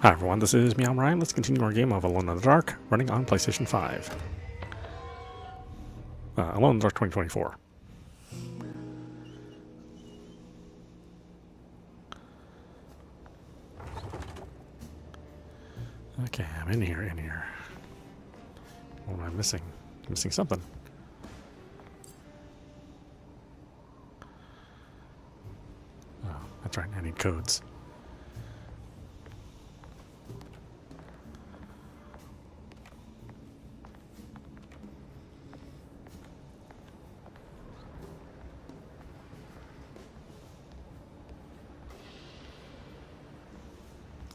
Hi everyone, this is meowmurai. Let's continue our game of Alone in the Dark, running on PlayStation 5. Alone in the Dark 2024. Okay, I'm in here. What am I missing? I'm missing something. Oh, that's right, I need codes.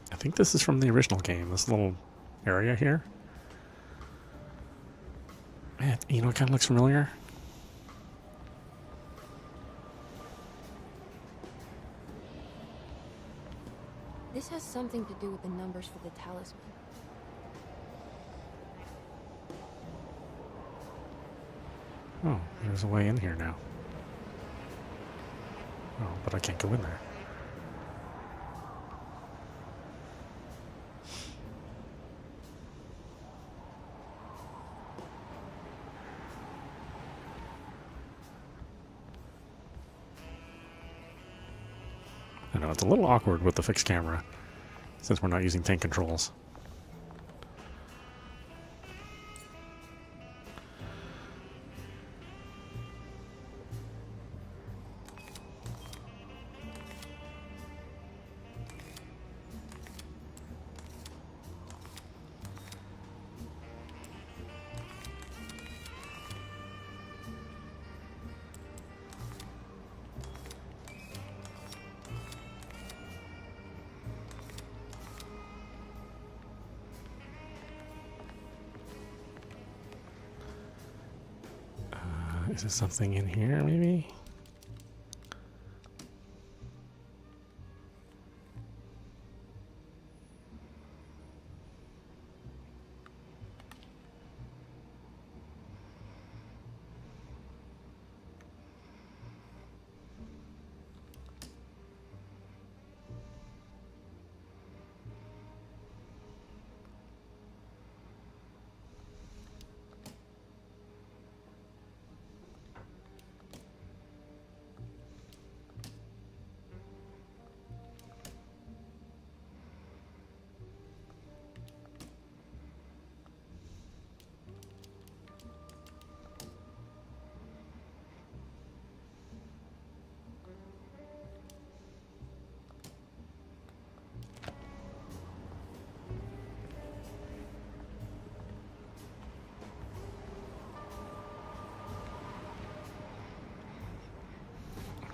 I think this is from the original game, this little area here. Man, you know, it kind of looks familiar. This has something to do with the numbers for the talisman. Oh, there's a way in here now. Oh, but I can't go in there. I know, it's a little awkward with the fixed camera, since we're not using tank controls. Is there something in here, maybe?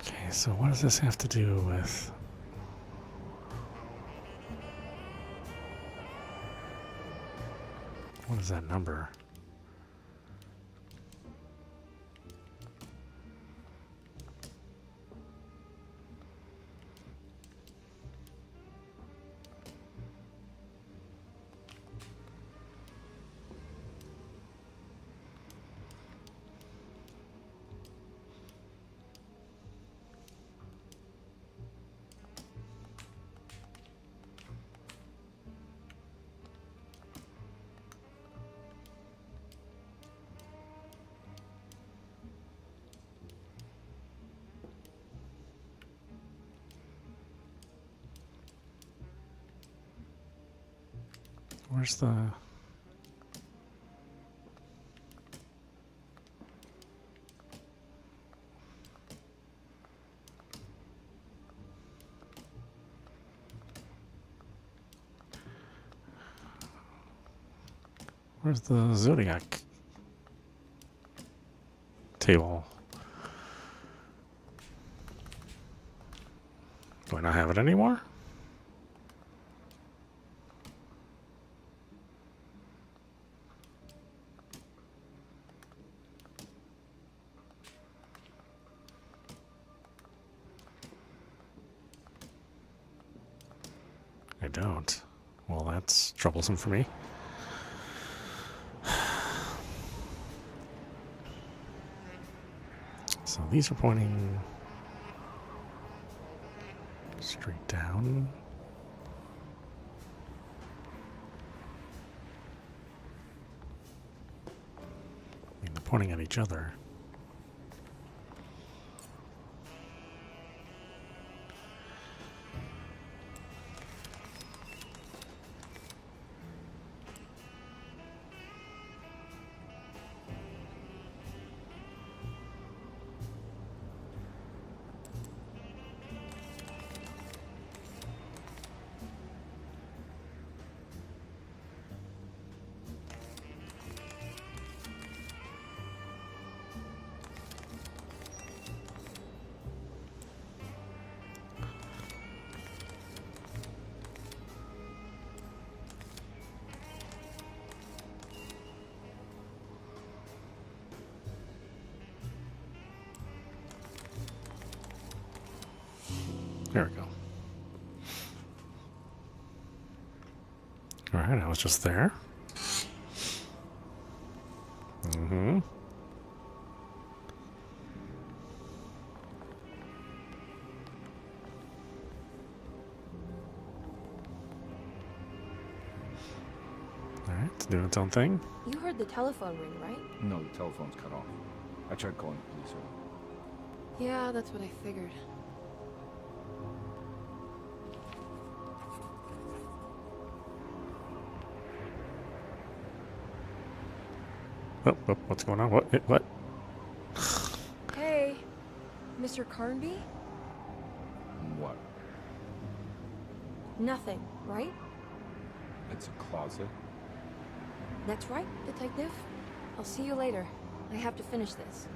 Okay, so what does this have to do with... What is that number? Where's the... Where's the zodiac table? Do I not have it anymore? I don't. Well, that's troublesome for me. So these are pointing straight down. pointing at each other. There we go. Alright, I was just there. Mm-hmm. Alright, it's doing its own thing. You heard the telephone ring, right? No, the telephone's cut off. I tried calling the police. Yeah, that's what I figured. Oh, what's going on? What? Hey, Mr. Carnby? What? Nothing, right? It's a closet? That's right, detective. I'll see you later. I have to finish this.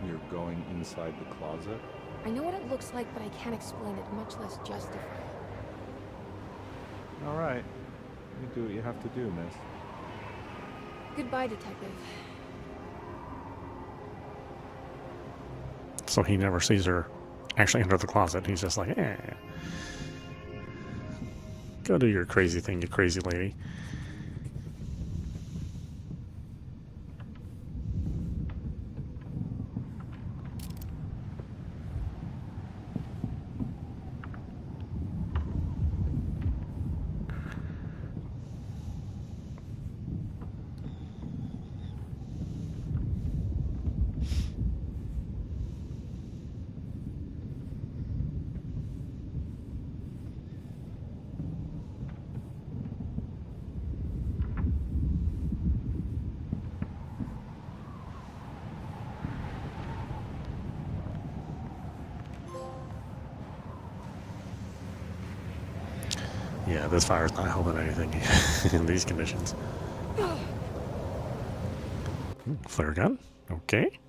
You're going inside the closet? I know what it looks like, but I can't explain it, much less justify it. Alright. You do what you have to do, miss. Goodbye, detective. So he never sees her actually enter the closet. He's just like, eh. Go do your crazy thing, you crazy lady. Yeah, this fire's not helping anything in these conditions. Flare gun? Okay.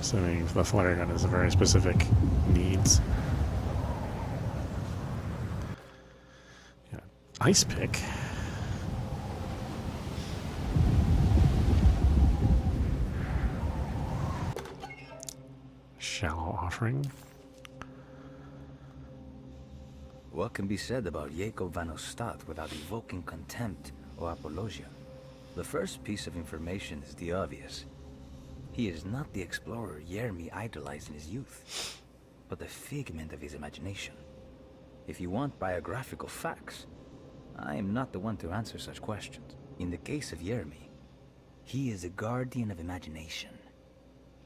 Assuming the flare gun is a very specific needs. Yeah. Ice pick. Shallow offering. What can be said about Jacob van Ostad without evoking contempt or apologia? The first piece of information is the obvious. He is not the explorer Jeremy idolized in his youth, but the figment of his imagination. If you want biographical facts, I am not the one to answer such questions. In the case of Jeremy, he is a guardian of imagination.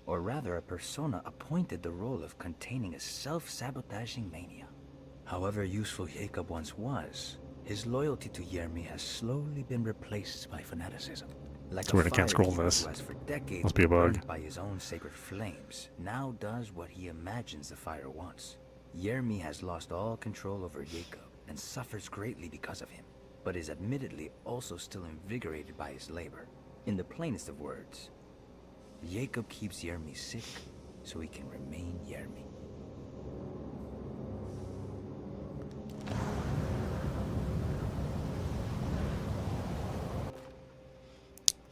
Or rather, a persona appointed the role of containing a self-sabotaging mania. However useful Jacob once was, his loyalty to Jeremy has slowly been replaced by fanaticism. Like It's weird I can't scroll this. Who has for decades Must be a bug. burned by his own sacred flames, now does what he imagines the fire wants. Jeremy has lost all control over Jacob and suffers greatly because of him, but is admittedly also still invigorated by his labor. In the plainest of words, Jacob keeps Jeremy sick so he can remain Jeremy.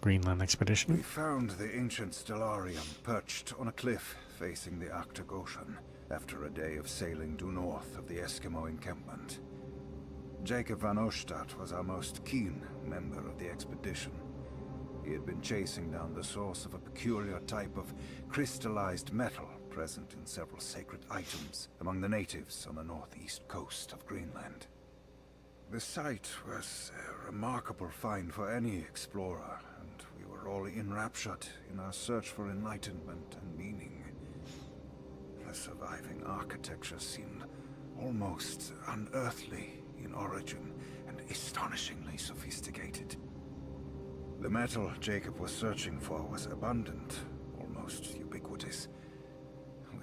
Greenland We expedition. found the ancient stellarium perched on a cliff facing the Arctic Ocean after a day of sailing due north of the Eskimo encampment. Jacob van Ostad was our most keen member of the expedition. He had been chasing down the source of a peculiar type of crystallized metal present in several sacred items among the natives on the northeast coast of Greenland. The site was a remarkable find for any explorer, and we were all enraptured in our search for enlightenment and meaning. The surviving architecture seemed almost unearthly in origin and astonishingly sophisticated. The metal Jacob was searching for was abundant, almost ubiquitous.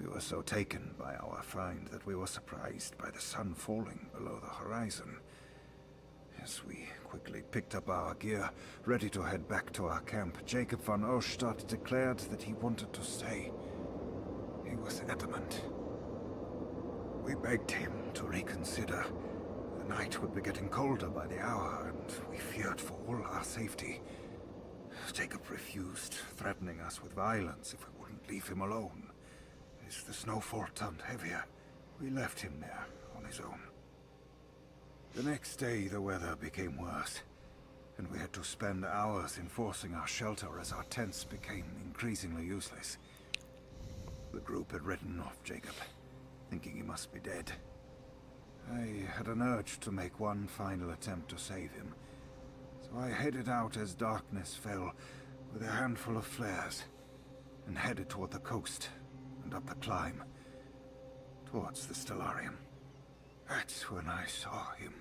We were so taken by our find that we were surprised by the sun falling below the horizon. As we quickly picked up our gear, ready to head back to our camp, Jacob van Oostad declared that he wanted to stay. He was adamant. We begged him to reconsider. The night would be getting colder by the hour, and we feared for all our safety. Jacob refused, threatening us with violence if we wouldn't leave him alone. As the snowfall turned heavier, we left him there on his own. The next day, the weather became worse, and we had to spend hours enforcing our shelter as our tents became increasingly useless. The group had written off Jacob, thinking he must be dead. I had an urge to make one final attempt to save him, so I headed out as darkness fell with a handful of flares, and headed toward the coast and up the climb, towards the Stellarium. That's when I saw him,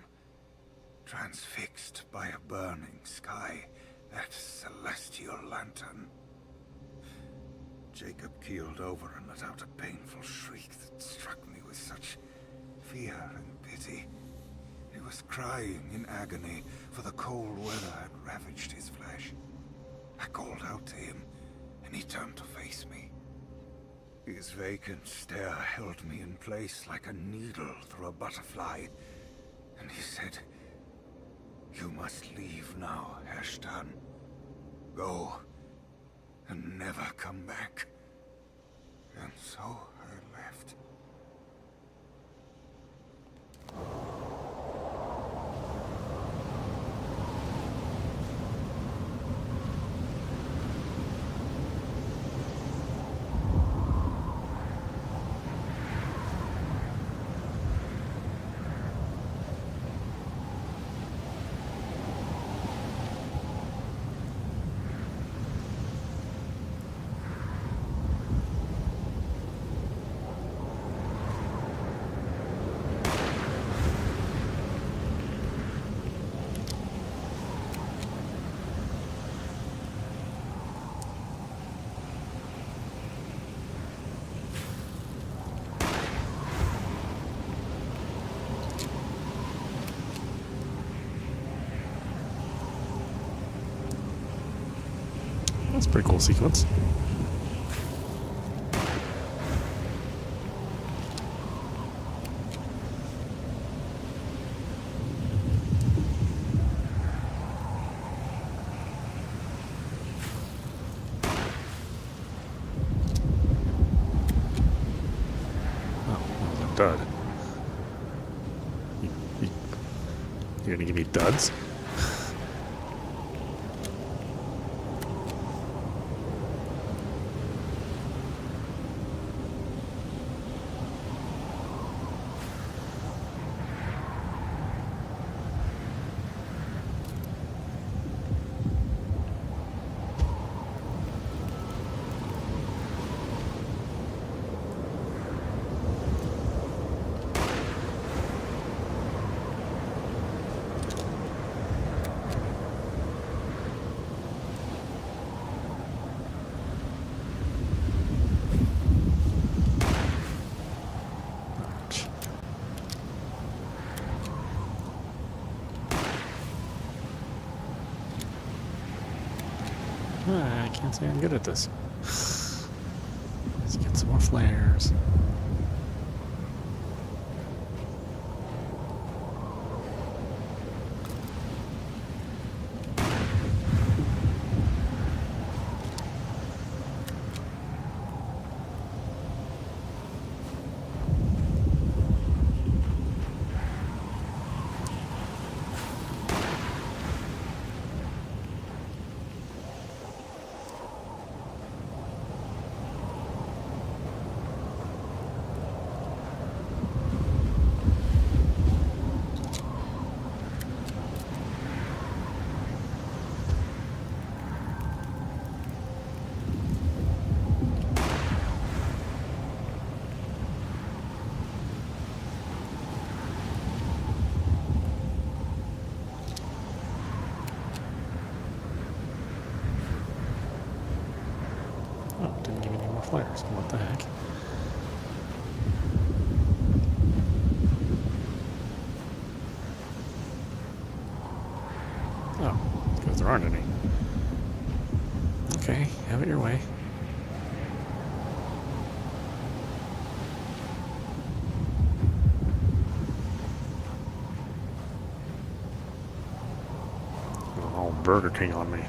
transfixed by a burning sky, that celestial lantern. Jacob keeled over and let out a painful shriek that struck me with such fear and pity. He was crying in agony, for the cold weather had ravaged his flesh. I called out to him, and he turned to face me. His vacant stare held me in place like a needle through a butterfly, and he said, "You must leave now, Herstan. Go, and never come back." And so I left. That's a pretty cool sequence. Dud. You're gonna give me duds? I can't say I'm good at this. Let's get some more flares. flares. What the heck? Oh, because there aren't any. Okay, have it your way. All Burger King on me.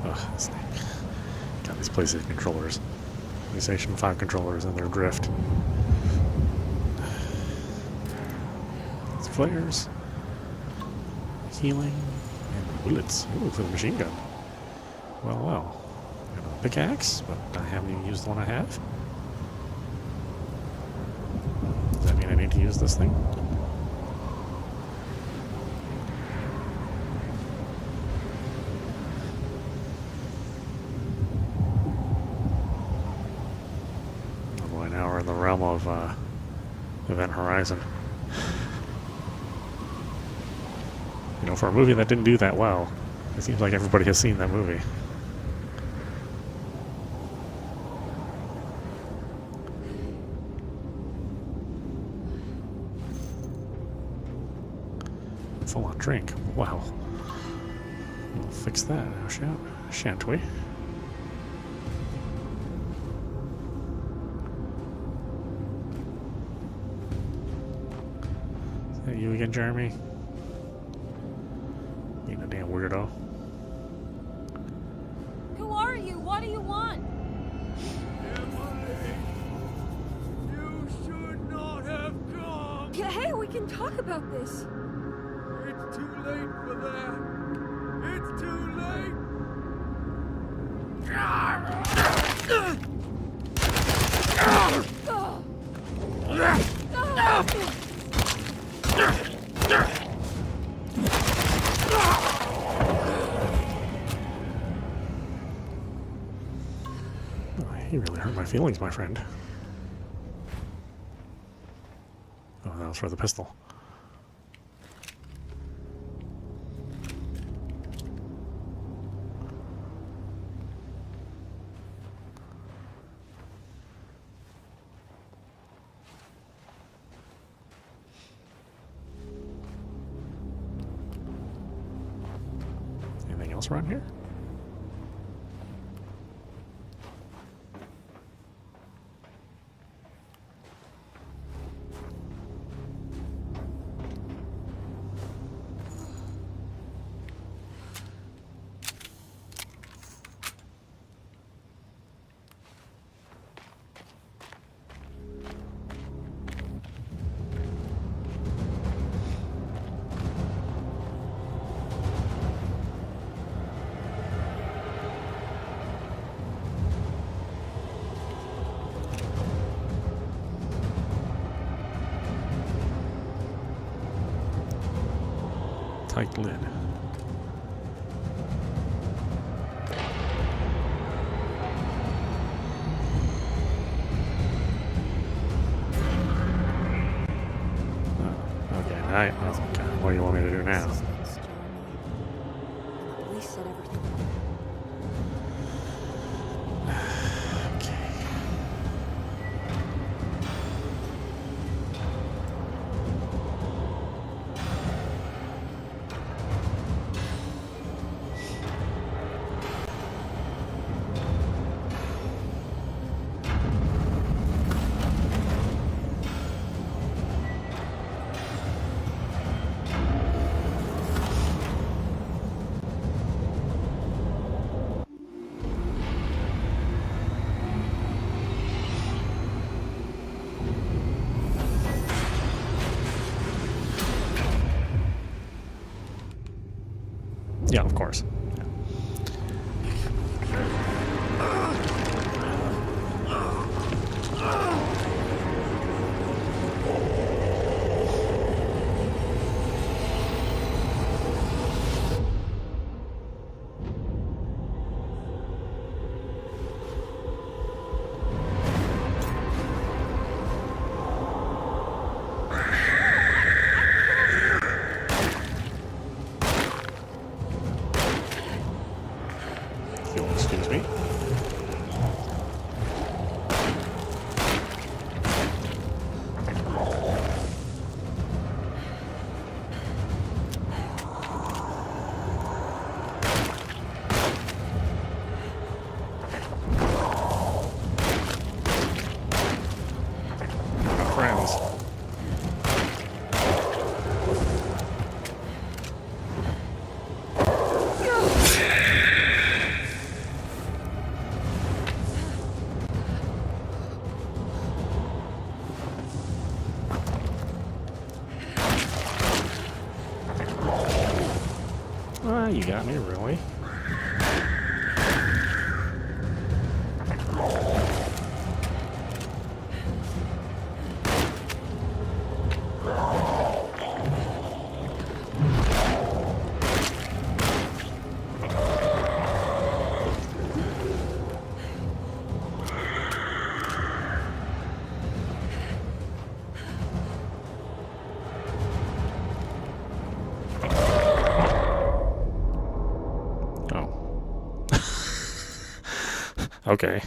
Ugh, this thing. Got these PlayStation controllers. PlayStation 5 controllers and their drift. Flares, healing, and bullets. Ooh, for the machine gun. Well, well. I got a pickaxe, but I haven't even used the one I have. Does that mean I need to use this thing? Oh boy, now we're in the realm of Event Horizon. You know, for a movie that didn't do that well, it seems like everybody has seen that movie. Full on drink. Wow. We'll fix that, shan't we? Is that you again, Jeremy? Being a damn weirdo. Who are you? What do you want? Emily, you should not have come. Hey, we can talk about this. It's too late for that. It's too late. You really hurt my feelings, my friend. Oh, that was for the pistol. Anything else around here? Tight lid. Okay, what do you want me to do now? We said everything. Yeah, of course. You got me, really? Okay.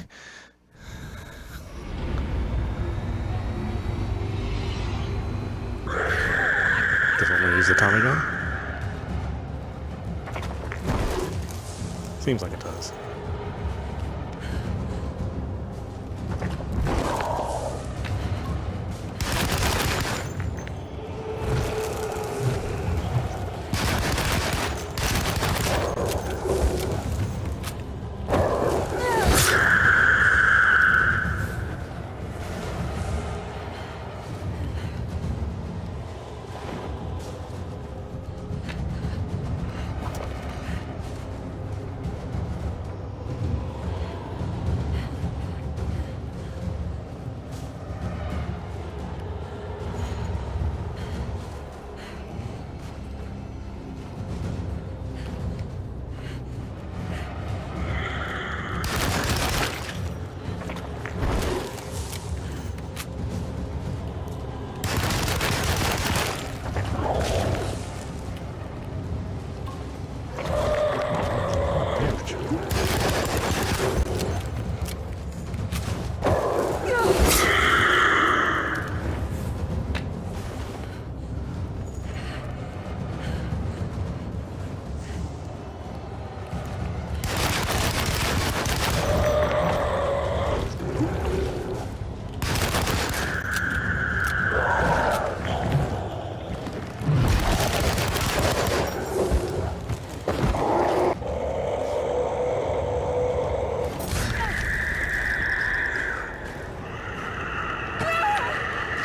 Does it want to use the Tommy gun? Seems like it does.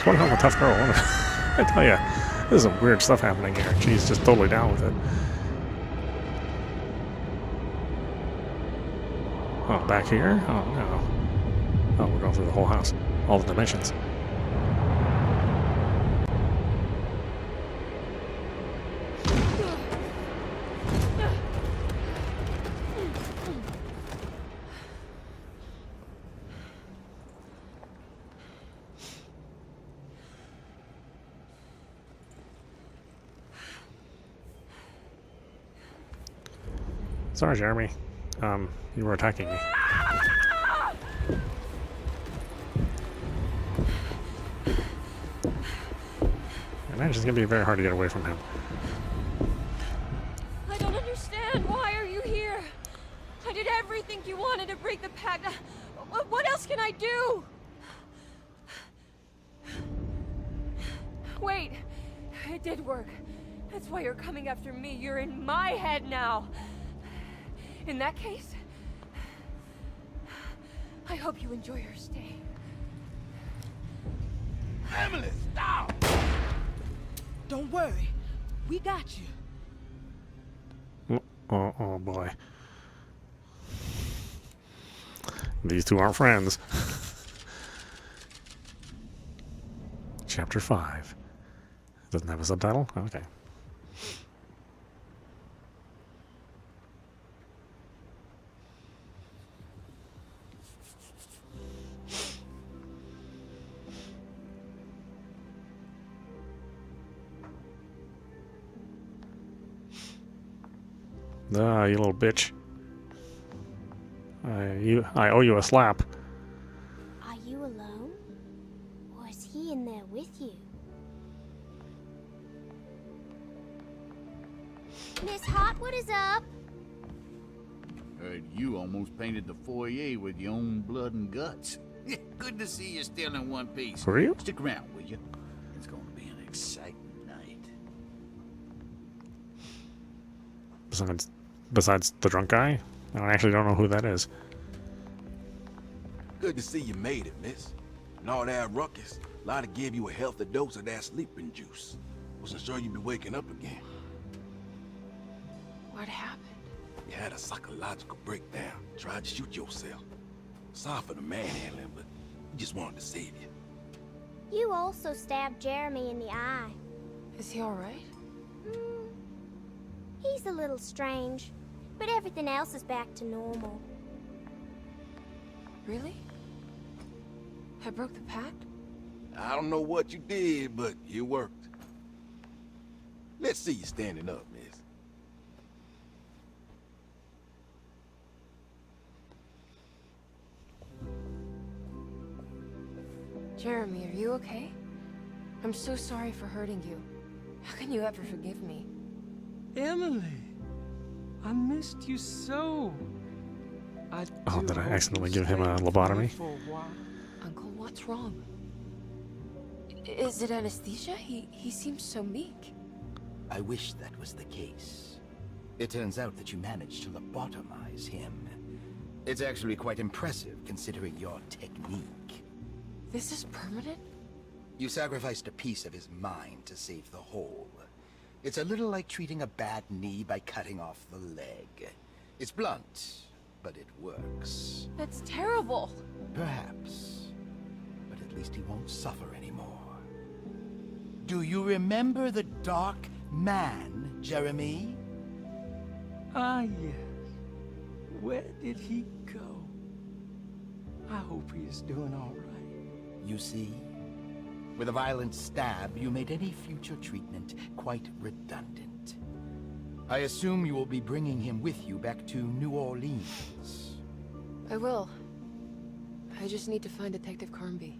One hell of a tough girl, isn't it? I tell ya, there's some weird stuff happening here. She's just totally down with it. Oh, back here? Oh, no. Oh, we're going through the whole house. All the dimensions. Sorry, Jeremy. You were attacking me. Imagine it's gonna be very hard to get away from him. I don't understand. Why are you here? I did everything you wanted to break the pact. What else can I do? Wait. It did work. That's why you're coming after me. You're in my head now. In that case, I hope you enjoy your stay. Emily, stop! Don't worry. We got you. Oh boy. These two aren't friends. Chapter 5. Doesn't have a subtitle? Okay. Ah, you little bitch. I owe you a slap. Are you alone? Or is he in there with you? Miss Hot, what is up? Heard you almost painted the foyer with your own blood and guts. Good to see you still in one piece. For real? Stick around, will you? It's going to be an exciting night. Besides the drunk guy? I actually don't know who that is. Good to see you made it, miss. And all that ruckus, lied to give you a healthy dose of that sleeping juice. Wasn't sure you'd be waking up again. What happened? You had a psychological breakdown. Tried to shoot yourself. Sorry for the manhandling, but we just wanted to save you. You also stabbed Jeremy in the eye. Is he alright? He's a little strange, but everything else is back to normal. Really? I broke the pact? I don't know what you did, but it worked. Let's see you standing up, miss. Jeremy, are you okay? I'm so sorry for hurting you. How can you ever forgive me? Emily, I missed you so. Oh, did I accidentally give him a lobotomy? Uncle, what's wrong? Is it anesthesia? He seems so meek. I wish that was the case. It turns out that you managed to lobotomize him. It's actually quite impressive considering your technique. This is permanent? You sacrificed a piece of his mind to save the whole. It's a little like treating a bad knee by cutting off the leg. It's blunt, but it works. That's terrible. Perhaps. But at least he won't suffer anymore. Do you remember the Dark Man, Jeremy? Ah, yes. Where did he go? I hope he is doing all right. You see? With a violent stab, you made any future treatment quite redundant. I assume you will be bringing him with you back to New Orleans. I will. I just need to find Detective Carnby.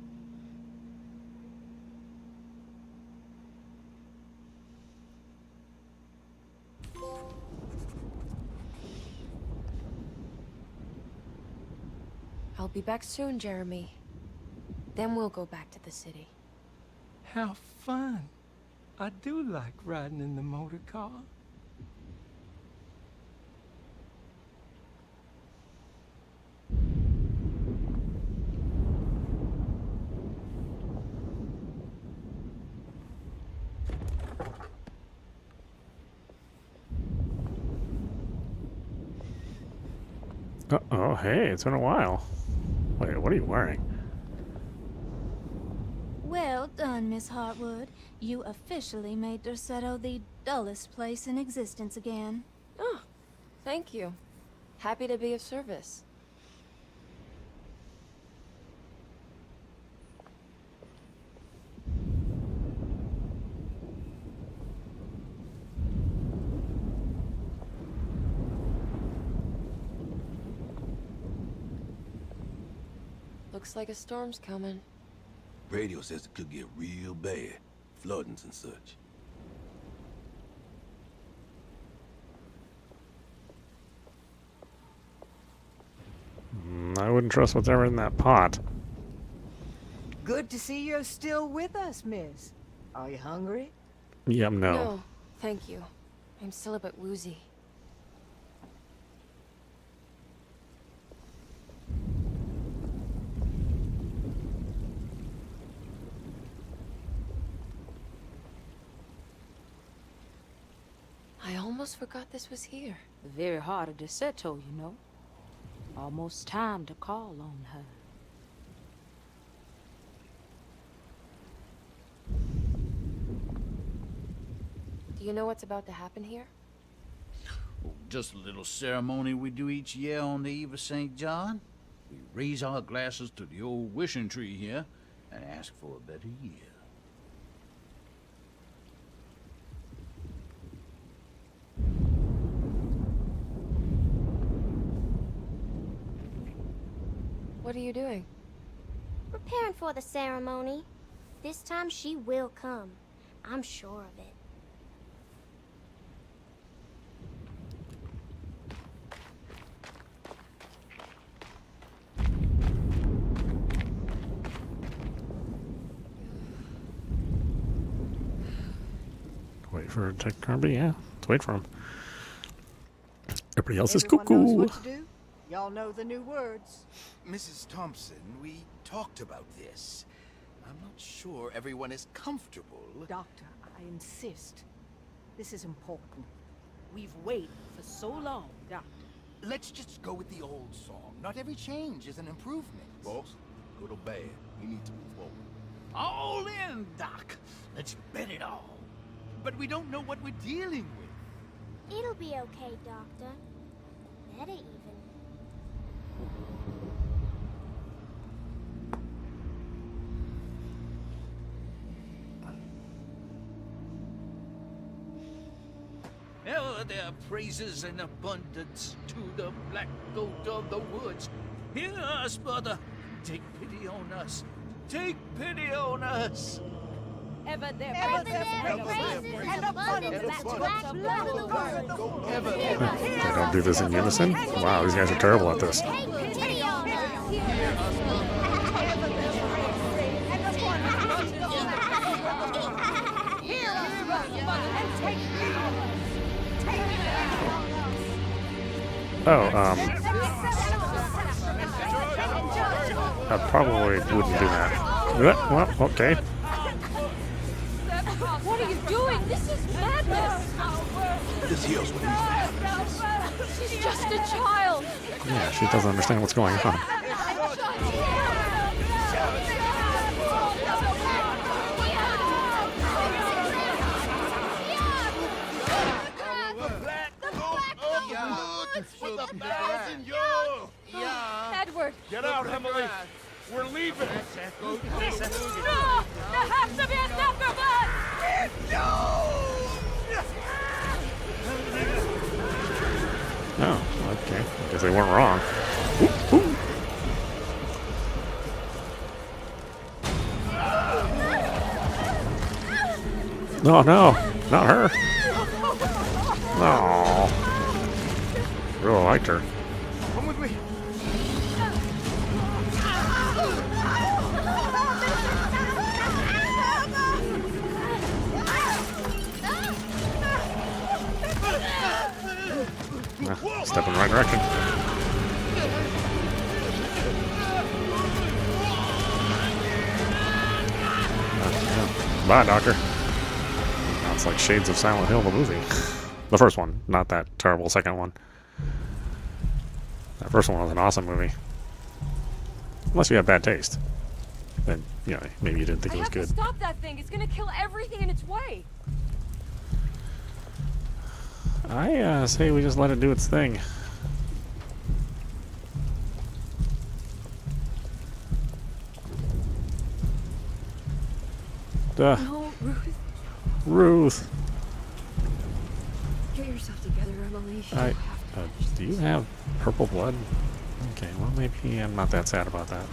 I'll be back soon, Jeremy. Then we'll go back to the city. How fun. I do like riding in the motor car. Uh-oh, hey, it's been a while. Wait, what are you wearing? Well done, Miss Hartwood. You officially made Derceto the dullest place in existence again. Oh, thank you. Happy to be of service. Looks like a storm's coming. Radio says it could get real bad. Floodings and such. I wouldn't trust what's ever in that pot. Good to see you're still with us, miss. Are you hungry? Yep, no. No, thank you. I'm still a bit woozy. I almost forgot this was here. The very heart of Derceto, you know. Almost time to call on her. Do you know what's about to happen here? Just a little ceremony we do each year on the eve of St. John. We raise our glasses to the old wishing tree here and ask for a better year. What are you doing? Preparing for the ceremony. This time she will come. I'm sure of it. Wait for Detective Carnby, yeah. Let's wait for him. Everybody else is Everyone knows cuckoo. what to do? Y'all know the new words. Mrs. Thompson, we talked about this. I'm not sure everyone is comfortable. Doctor, I insist. This is important. We've waited for so long, Doctor. Let's just go with the old song. Not every change is an improvement. Boss, good or bad, we need to move forward. All in, Doc. Let's bet it all. But we don't know what we're dealing with. It'll be okay, Doctor. Better even. Ever their praises and abundance to the black goat of the woods. Hear us, brother. Take pity on us. Take pity on us. Ever their praises and abundance to black blood of the world. They don't do this in unison? Wow, these guys are terrible at this. Take pity on Oh, I probably wouldn't do that. Well, okay. What are you doing? This is madness! This here's what needs to happen. She's just a child! Yeah, she doesn't understand what's going on. Edward! Get out, Emily! We're leaving! No! There has to be a sacrifice! Oh, okay. I guess they weren't wrong. Ooh, ooh. No, no, not her. No. Really liked her. Come with me. Step in the right direction. Bye, Doctor. Now it's like Shades of Silent Hill, the movie. The first one, not that terrible second one. That first one was an awesome movie. Unless you have bad taste. Then, you know, maybe you didn't think it was I good. have to stop that thing. It's gonna kill everything in its way. I say we just let it do its thing. Duh. No, Ruth. Ruth. Get yourself together, Emily. Do you have purple blood? Okay, well maybe I'm not that sad about that.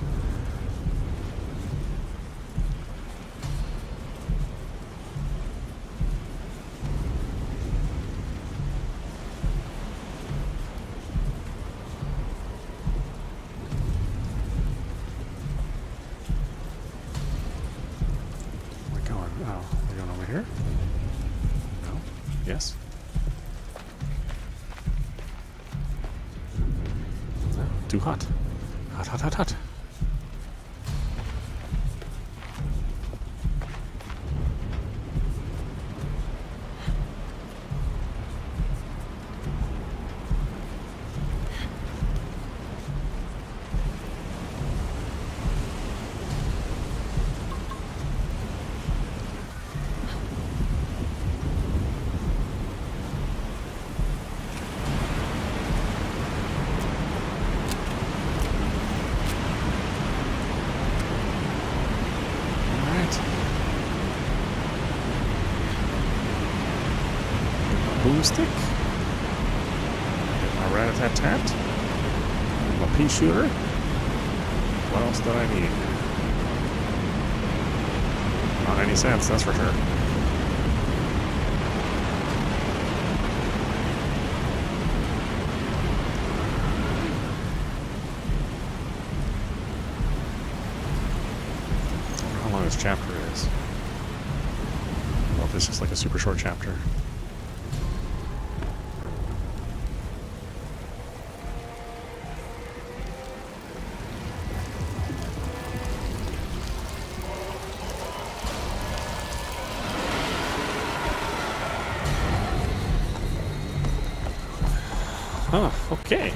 We're going over here? No? Yes? No, too hot. Hot, hot, hot, hot. Boom stick. Get my rat-a-tat-tat. My pea shooter. What else did I need? Not any sense, that's for sure. I wonder how long this chapter is. Well, this is like a super short chapter. Huh, okay.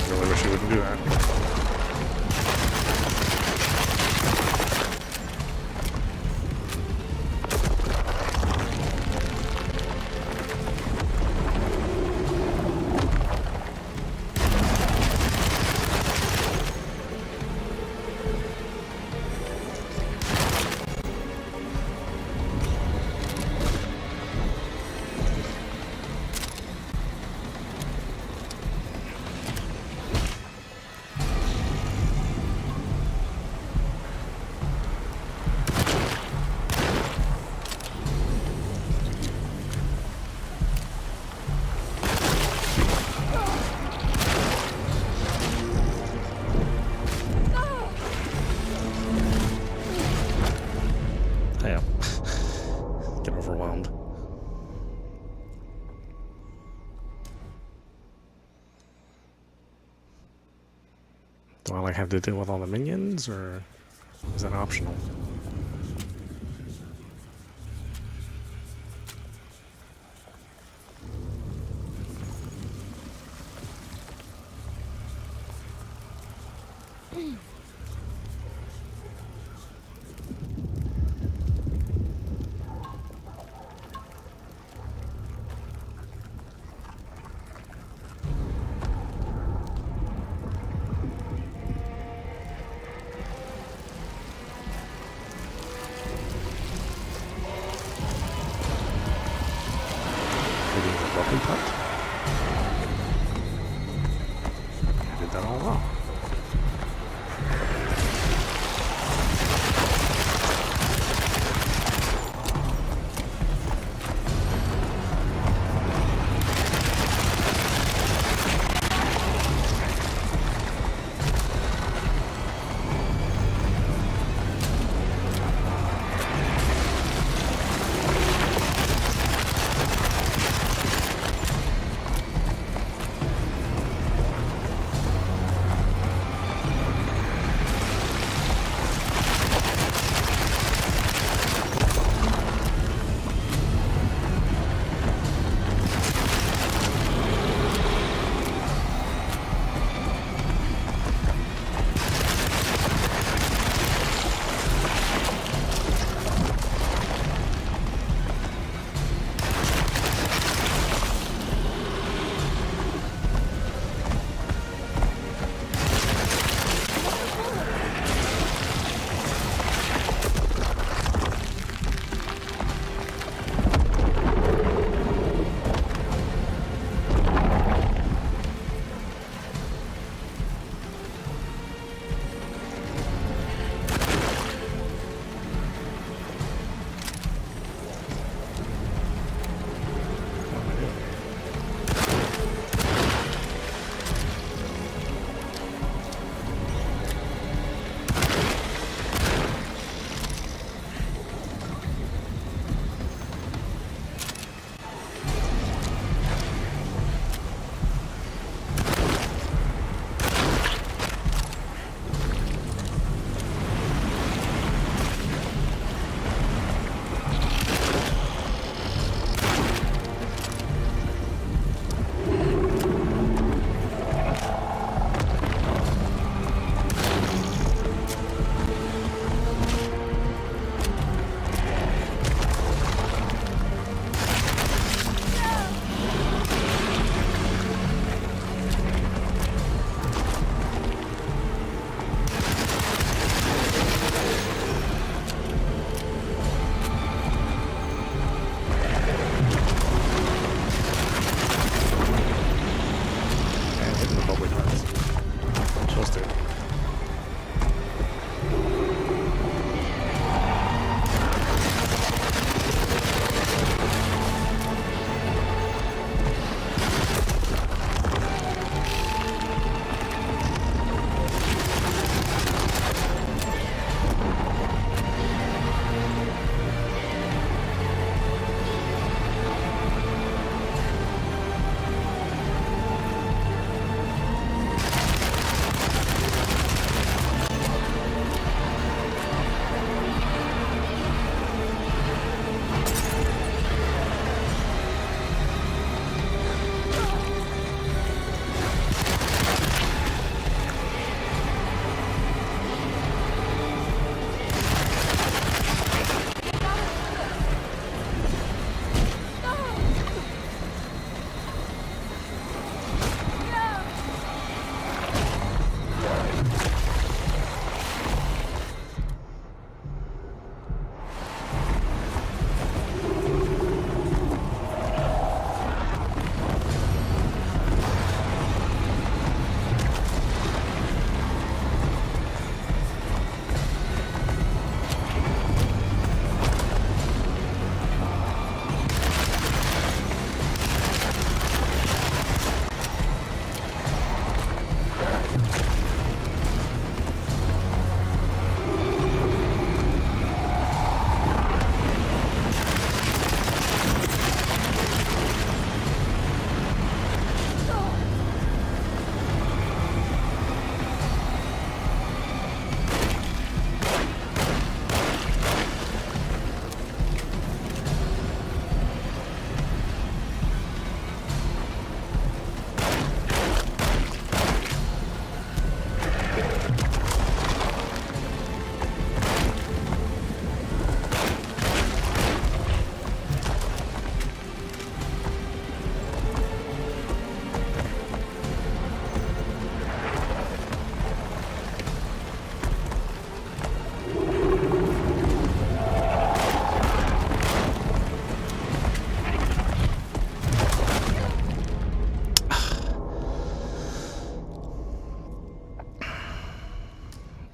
Really wish you wouldn't do that. Get overwhelmed. Do I like have to deal with all the minions, or is that optional? Welcome part. I did that all wrong.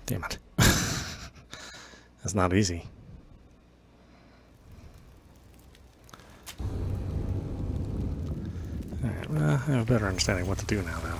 Damn it. That's not easy. Alright, well, I have a better understanding of what to do now, though.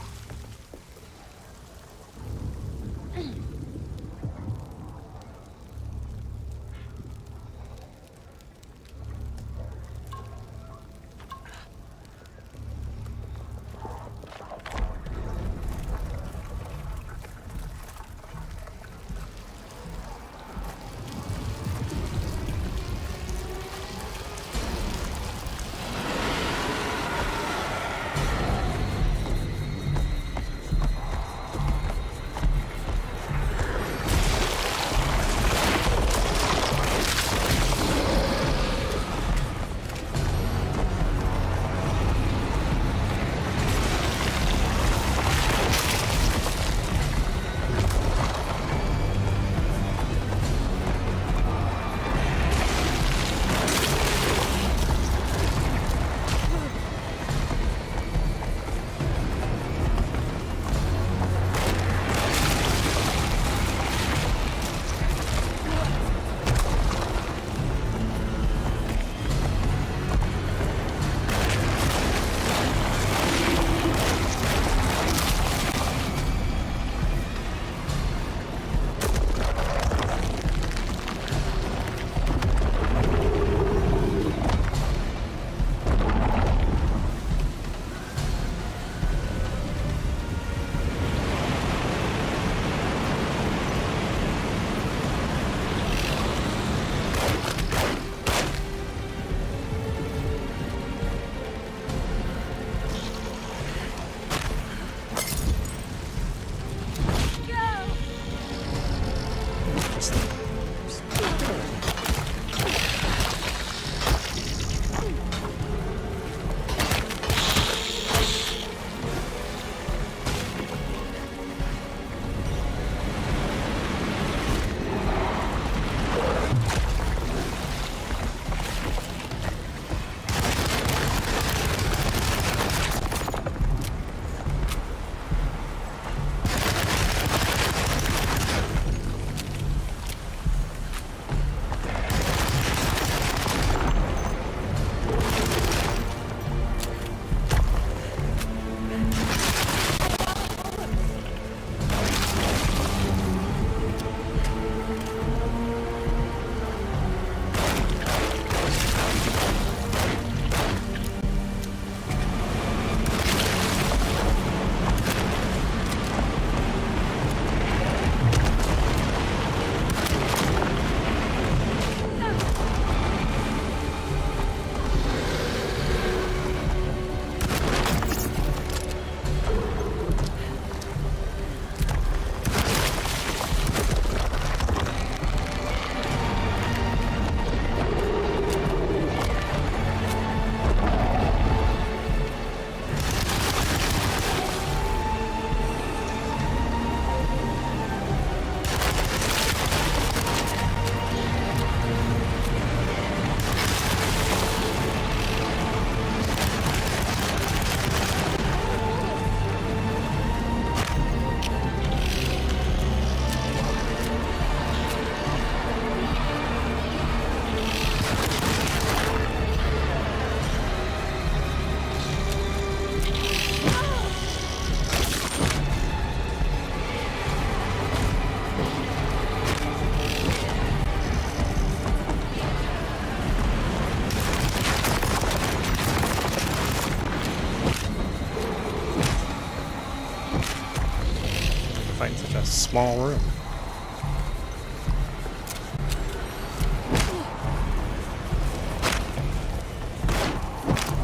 Find such a small room.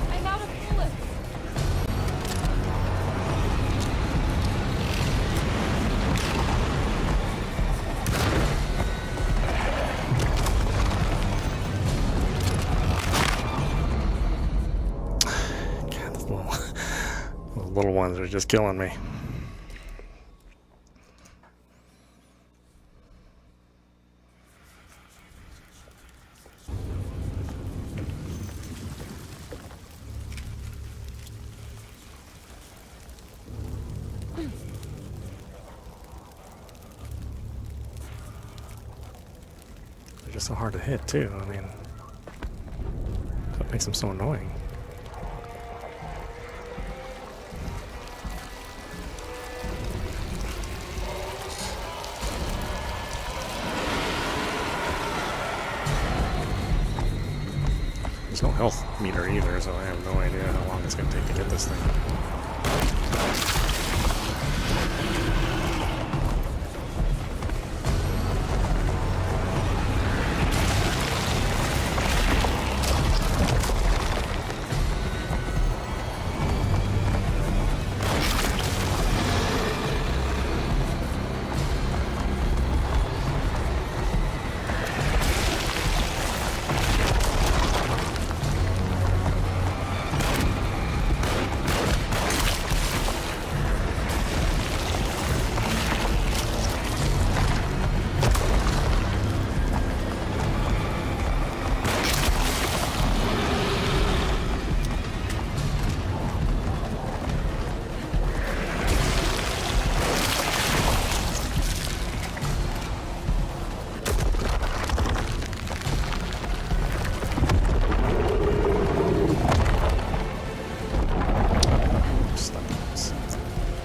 I'm out of bullets. God, those little ones are just killing me. just so hard to hit too. I mean, that makes them so annoying. There's no health meter either, so I have no idea how long it's going to take to get this thing.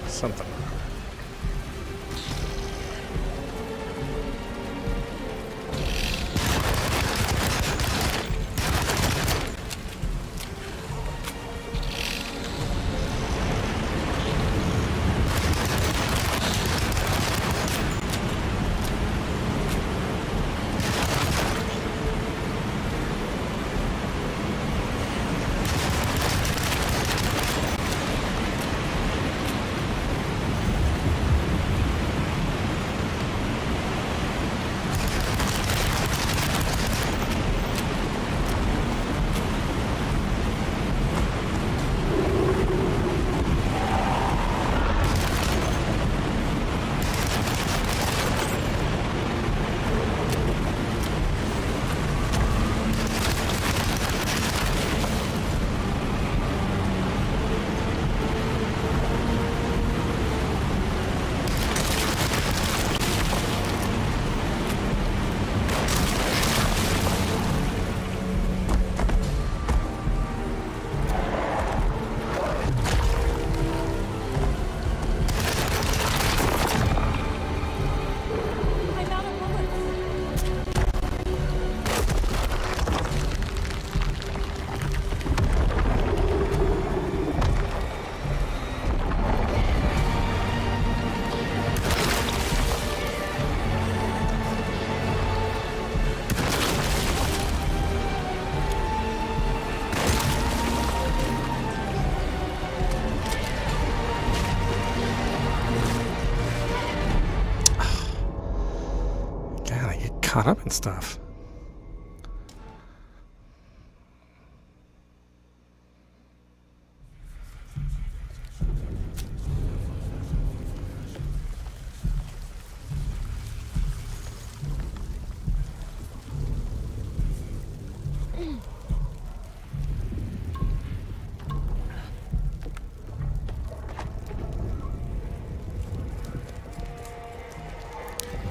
Something. Caught up in stuff.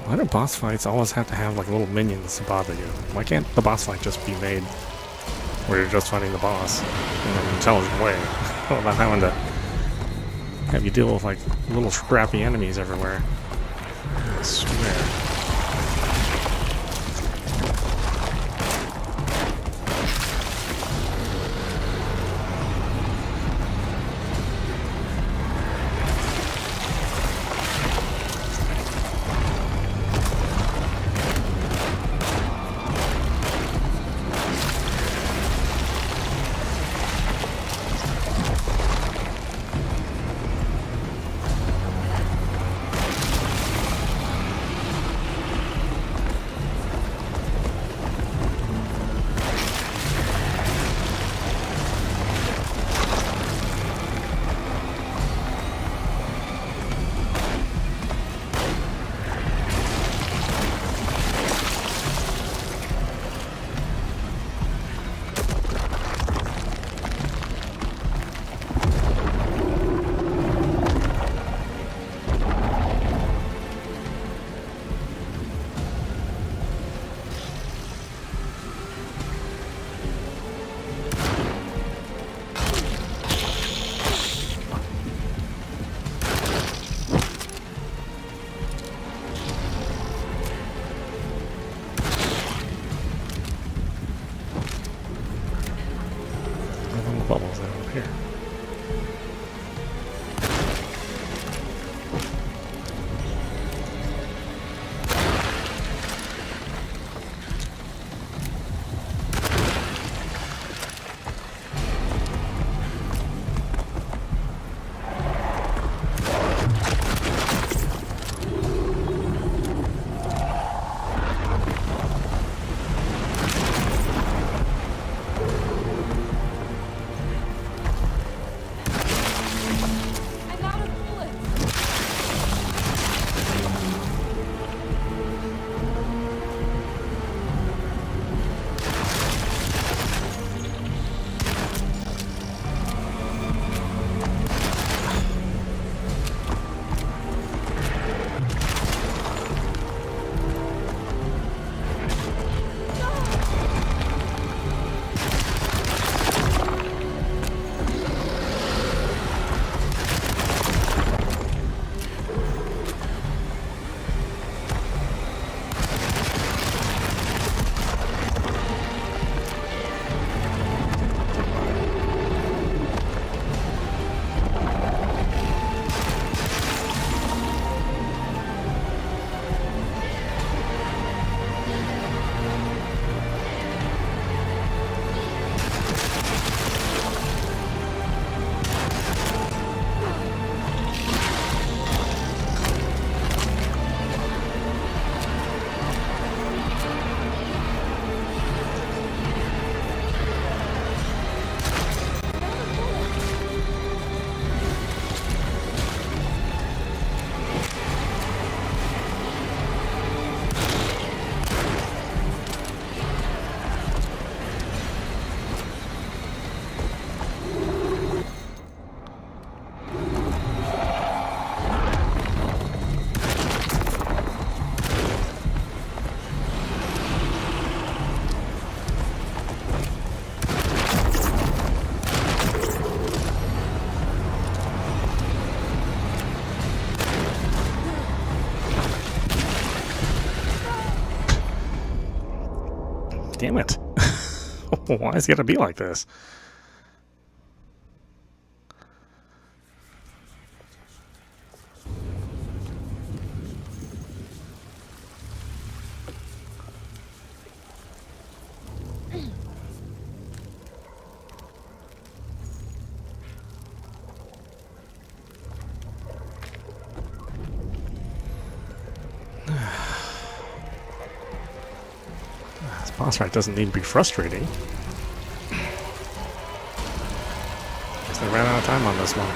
Why do boss fights always have to have like little minions to bother you? Why can't the boss fight just be made where you're just fighting the boss in an intelligent way without having to have you deal with like little scrappy enemies everywhere? I swear. Damn it. Why is it gonna be like this? This boss fight doesn't need to be frustrating. Guess they ran out of time on this one.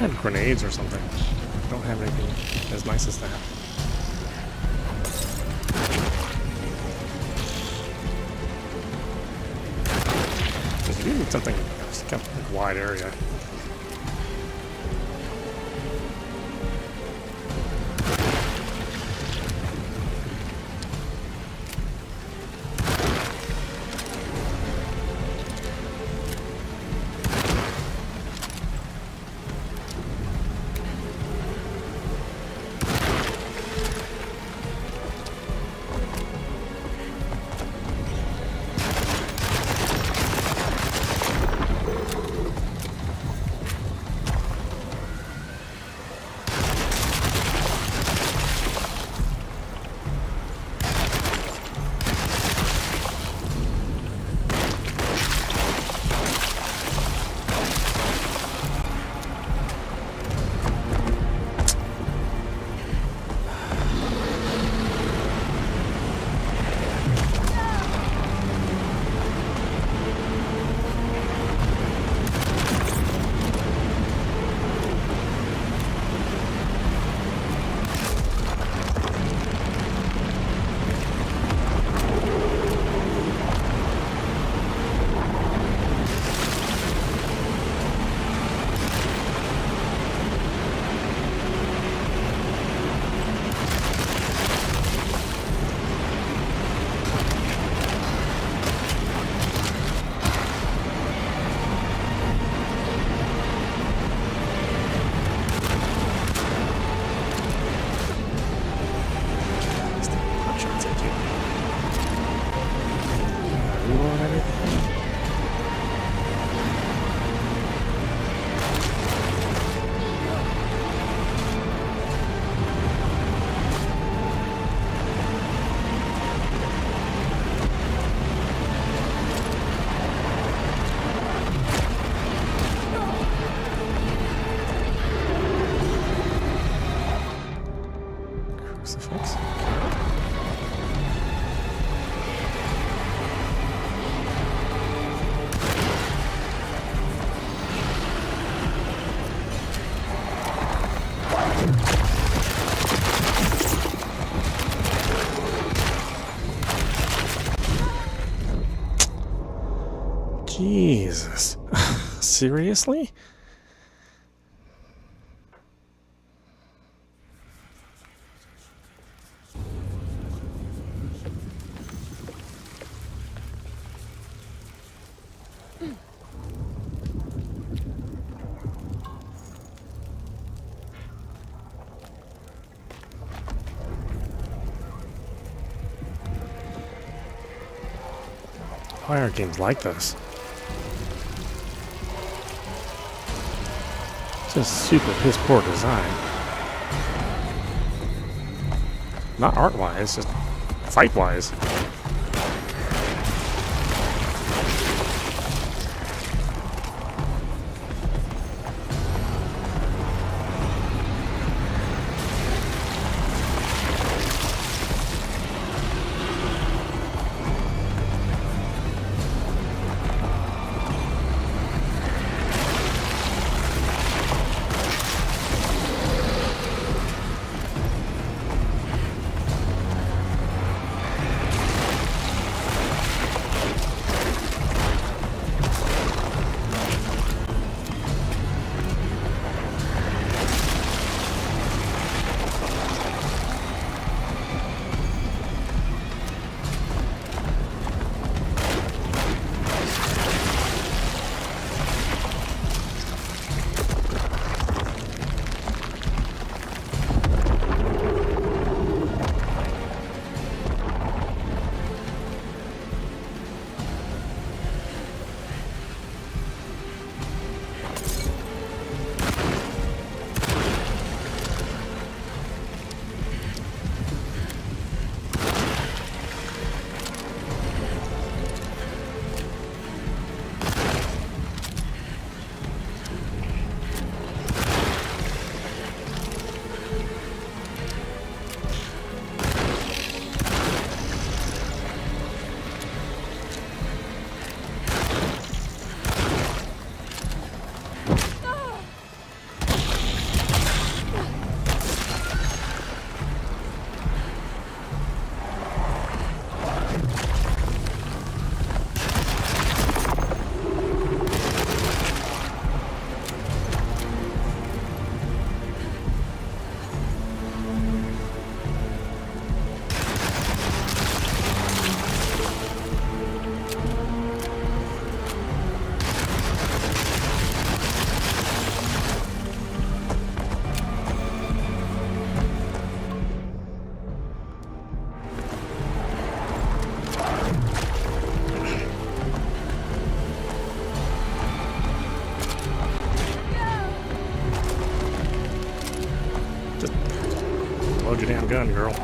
Had grenades or something. Don't have anything as nice as that. You need something that's got a wide area. Crucifix. Jesus. Seriously? Why are games like this? Just super piss poor design. Not art-wise, just fight-wise. done, girl.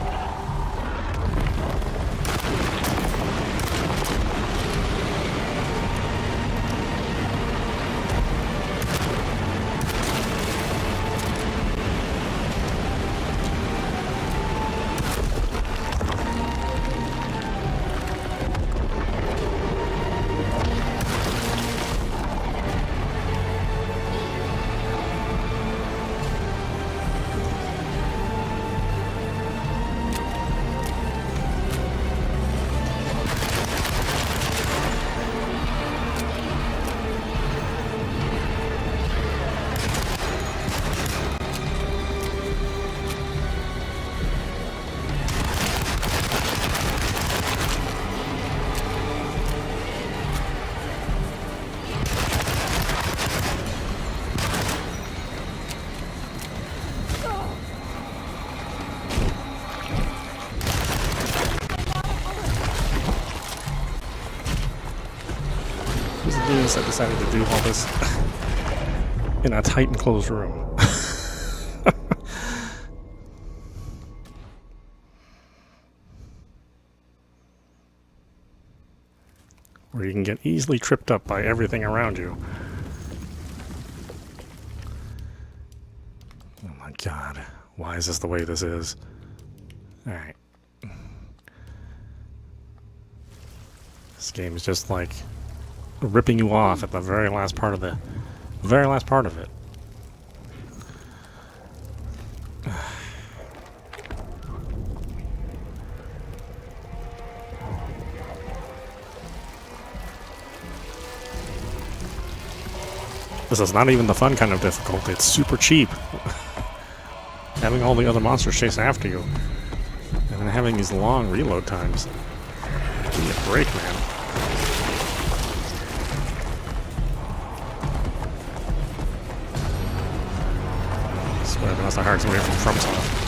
I decided to do all this in a tight enclosed room. Where you can get easily tripped up by everything around you. Oh my god, why is this the way this is? Alright. This game is just like ripping you off at the very last part of it. This is not even the fun kind of difficult. It's super cheap. Having all the other monsters chase after you. And then having these long reload times. Give me a break, man. Unless I heard somebody from FromSoft.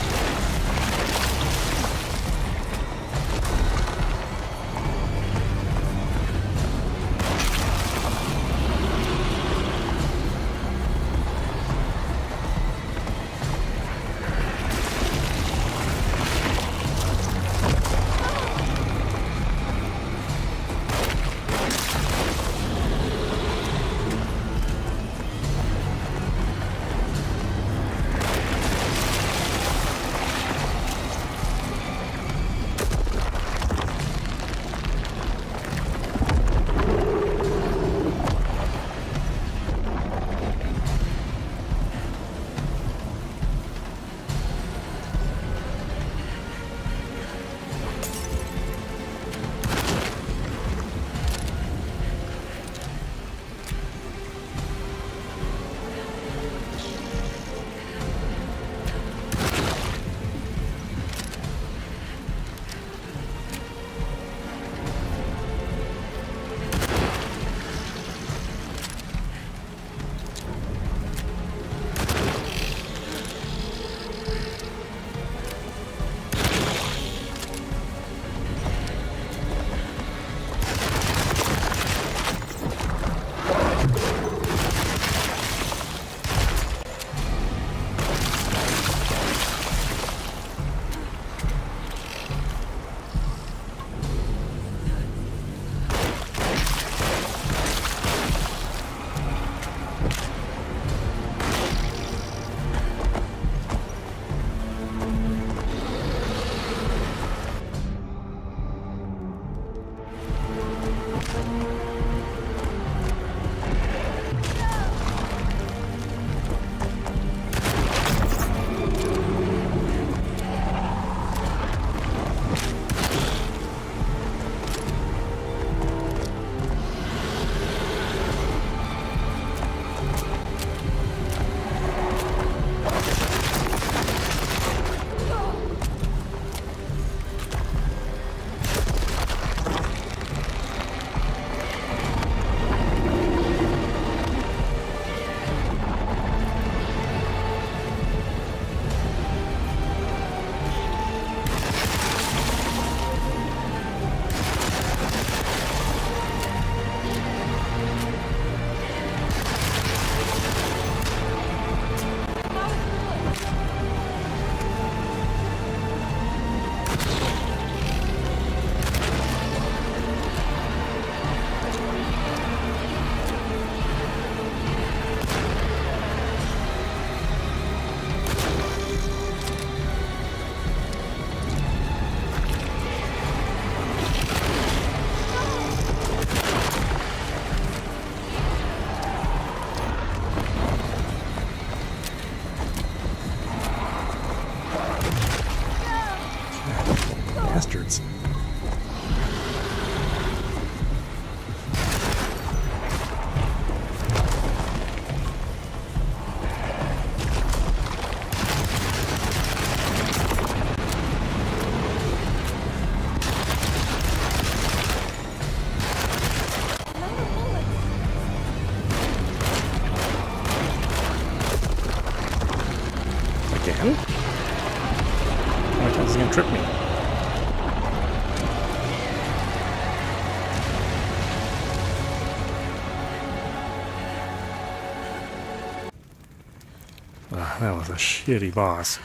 that was a shitty boss.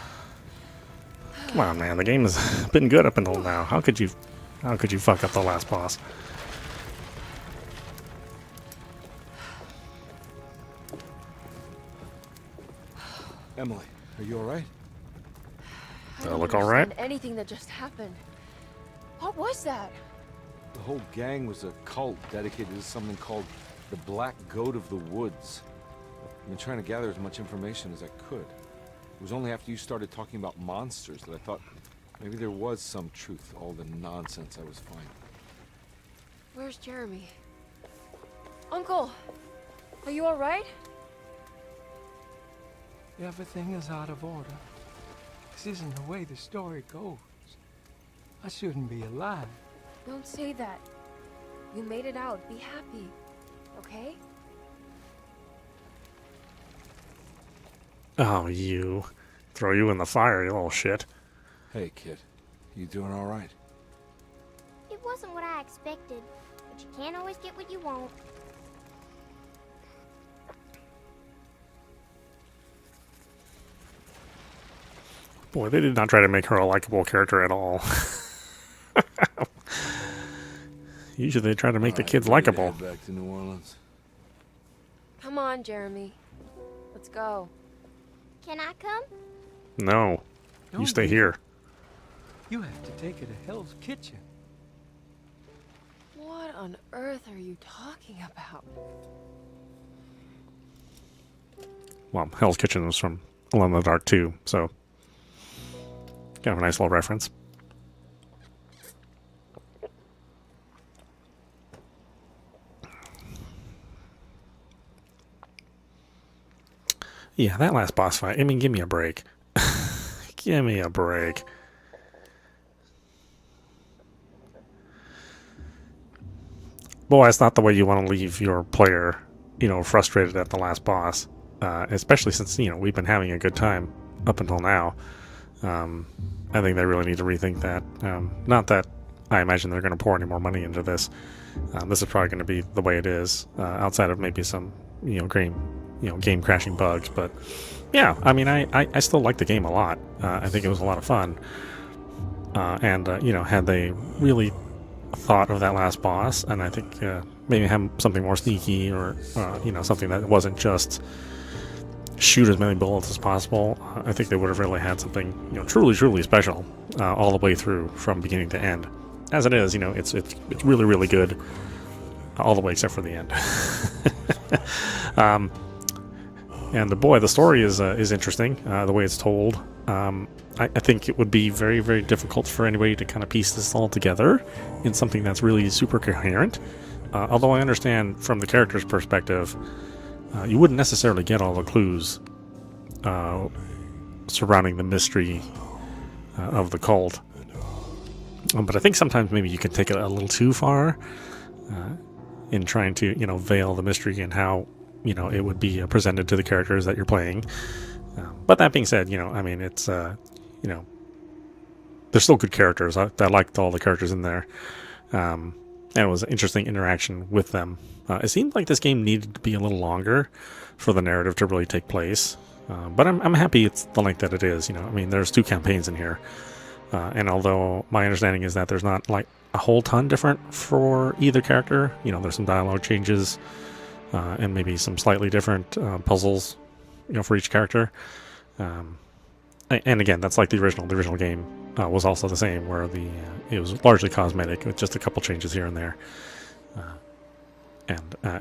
Come on, man. The game has been good up until now. How could you fuck up the last boss? Emily, are you alright? Does that look alright? Anything that just happened. What was that? The whole gang was a cult dedicated to something called the Black Goat of the Woods. I've been trying to gather as much information as I could. It was only after you started talking about monsters that I thought maybe there was some truth to all the nonsense I was finding. Where's Jeremy? Uncle! Are you alright? Everything is out of order. This isn't the way the story goes. I shouldn't be alive. Don't say that. You made it out. Be happy. Okay? Oh, you. Throw you in the fire, you little shit. Hey, kid. You doing alright? It wasn't what I expected, but you can't always get what you want. Boy, they did not try to make her a likable character at all. Usually they try to make the kids likable. Back to New Orleans. Come on, Jeremy. Let's go. Can I come? No. You stay here. You have to take her to Hell's Kitchen. What on earth are you talking about? Well, Hell's Kitchen was from Alone in the Dark too, so kind of a nice little reference. Yeah, that last boss fight, I mean, give me a break. Give me a break. Boy, it's not the way you want to leave your player, you know, frustrated at the last boss. Especially since, you know, we've been having a good time up until now. I think they really need to rethink that. Not that I imagine they're going to pour any more money into this. This is probably going to be the way it is, outside of maybe some, game crashing bugs. But yeah, I mean, I still like the game a lot. I think it was a lot of fun. Had they really thought of that last boss, and I think maybe have something more sneaky, or something that wasn't just shoot as many bullets as possible, I think they would have really had something, truly, truly special all the way through from beginning to end. As it is, it's really, really good all the way except for the end. And the story is interesting, the way it's told. I think it would be very, very difficult for anybody to kind of piece this all together in something that's really super coherent. Although I understand from the character's perspective, you wouldn't necessarily get all the clues surrounding the mystery of the cult. But I think sometimes maybe you can take it a little too far in trying to, veil the mystery and how, it would be presented to the characters that you're playing. But that being said, it's, they're still good characters. I liked all the characters in there. And it was an interesting interaction with them. It seemed like this game needed to be a little longer for the narrative to really take place. But I'm happy it's the length that it is. There's 2 campaigns in here. And although my understanding is that there's not like a whole ton different for either character, there's some dialogue changes and maybe some slightly different puzzles, for each character. And again, that's like the original. The original game was also the same, where it was largely cosmetic with just a couple changes here and there.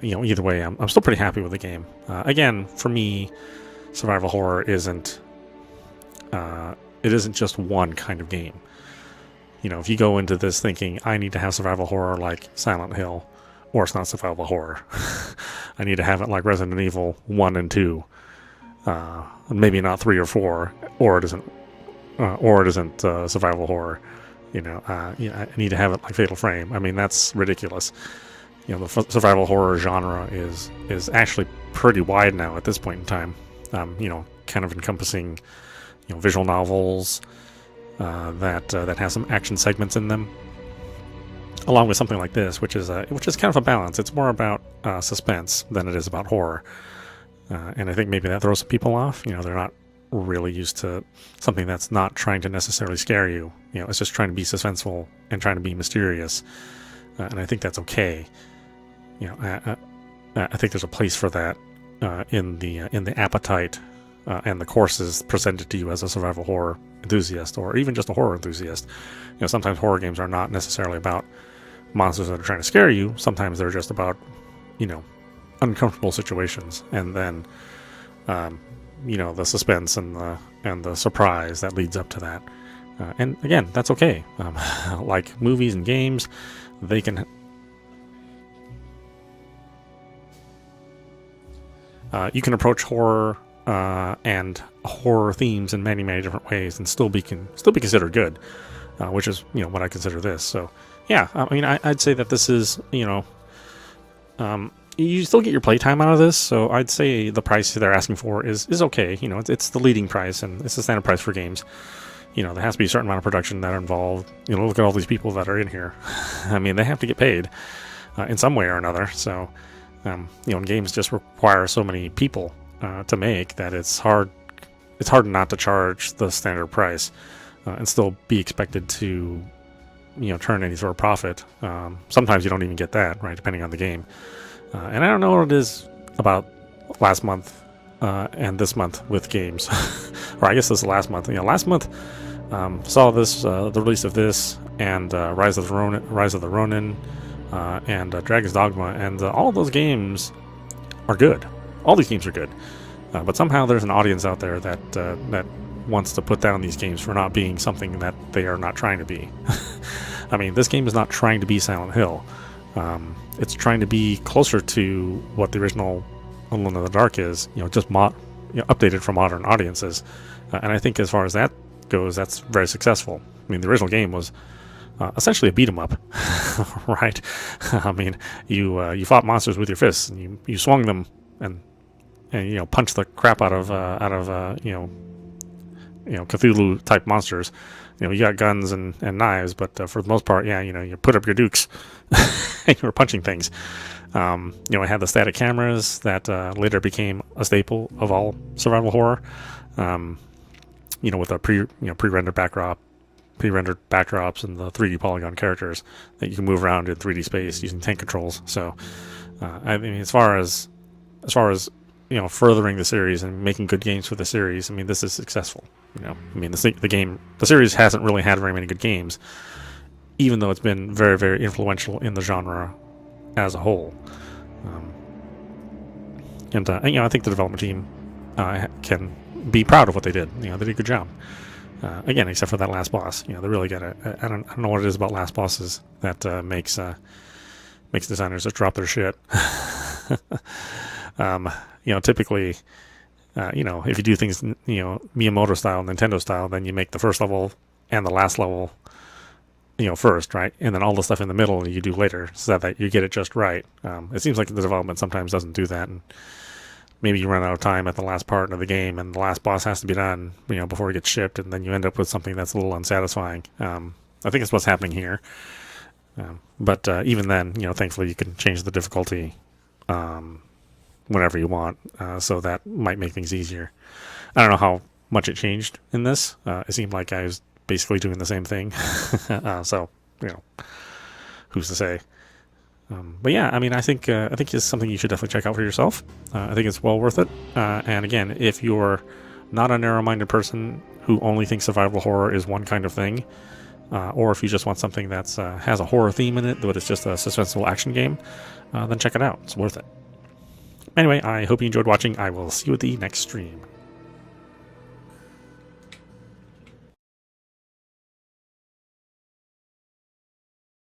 Either way, I'm still pretty happy with the game. Again, for me, survival horror isn't just one kind of game. If you go into this thinking, I need to have survival horror like Silent Hill, or it's not survival horror. I need to have it like Resident Evil 1 and 2. Maybe not 3 or 4, or it isn't survival horror. I need to have it like Fatal Frame. That's ridiculous. The survival horror genre is actually pretty wide now at this point in time. Kind of encompassing, visual novels that have some action segments in them, along with something like this, which is kind of a balance. It's more about suspense than it is about horror. And I think maybe that throws some people off. They're not really used to something that's not trying to necessarily scare you. You know, it's just trying to be suspenseful and trying to be mysterious, and I think that's okay. You know, I think there's a place for that in the appetite and the courses presented to you as a survival horror enthusiast, or even just a horror enthusiast. You know, sometimes horror games are not necessarily about monsters that are trying to scare you. Sometimes they're just about, you know, uncomfortable situations, and then you know, the suspense and the surprise that leads up to that. And again, that's okay. Like movies and games, they can you can approach horror and horror themes in many different ways and still be considered good, which is, you know, what I consider this. So yeah, I mean, I'd say that this is, you know, you still get your playtime out of this, so I'd say the price they're asking for is okay. You know, it's the leading price, and it's the standard price for games. You know, there has to be a certain amount of production that are involved. You know, look at all these people that are in here. I mean, they have to get paid in some way or another. So, you know, and games just require so many people to make that it's hard not to charge the standard price and still be expected to, you know, turn any sort of profit. Sometimes you don't even get that, right, depending on the game. And I don't know what it is about last month and this month with games. Or I guess this is last month. You know, last month saw this the release of this and Rise of the Ronin and Dragon's Dogma, and all of those games are good. All these games are good, but somehow there's an audience out there that wants to put down these games for not being something that they are not trying to be. I mean, this game is not trying to be Silent Hill. It's trying to be closer to what the original Alone in the Dark is, you know, just updated for modern audiences. And I think as far as that goes, that's very successful. I mean, the original game was essentially a beat 'em up, right? I mean, you fought monsters with your fists, and you swung them and you know, punched the crap out of you know Cthulhu type monsters. You know, you got guns and knives, but for the most part, yeah, you know, you put up your dukes and you were punching things. You know, it had the static cameras that later became a staple of all survival horror. You know, with a pre-rendered backdrops and the 3D polygon characters that you can move around in 3D space using tank controls. So, I mean, as far as you know, furthering the series and making good games for the series, I mean, this is successful. You know, I mean, the series hasn't really had very many good games, even though it's been very, very influential in the genre as a whole. And you know, I think the development team can be proud of what they did. You know, they did a good job. Again, except for that last boss. You know, they really got it. I don't know what it is about last bosses that makes designers just drop their shit. You know, typically, you know, if you do things, you know, Miyamoto style, Nintendo style, then you make the first level and the last level, you know, first, right? And then all the stuff in the middle you do later, so that you get it just right. It seems like the development sometimes doesn't do that, and maybe you run out of time at the last part of the game, and the last boss has to be done, you know, before it gets shipped, and then you end up with something that's a little unsatisfying. I think that's what's happening here. But even then, you know, thankfully you can change the difficulty whenever you want, so that might make things easier. I don't know how much it changed in this. It seemed like I was basically doing the same thing. So, you know, who's to say? But yeah, I mean, I think it's something you should definitely check out for yourself. I think it's well worth it. And again, if you're not a narrow-minded person who only thinks survival horror is one kind of thing, or if you just want something that's has a horror theme in it, but it's just a suspenseful action game, then check it out. It's worth it. Anyway, I hope you enjoyed watching. I will see you at the next stream.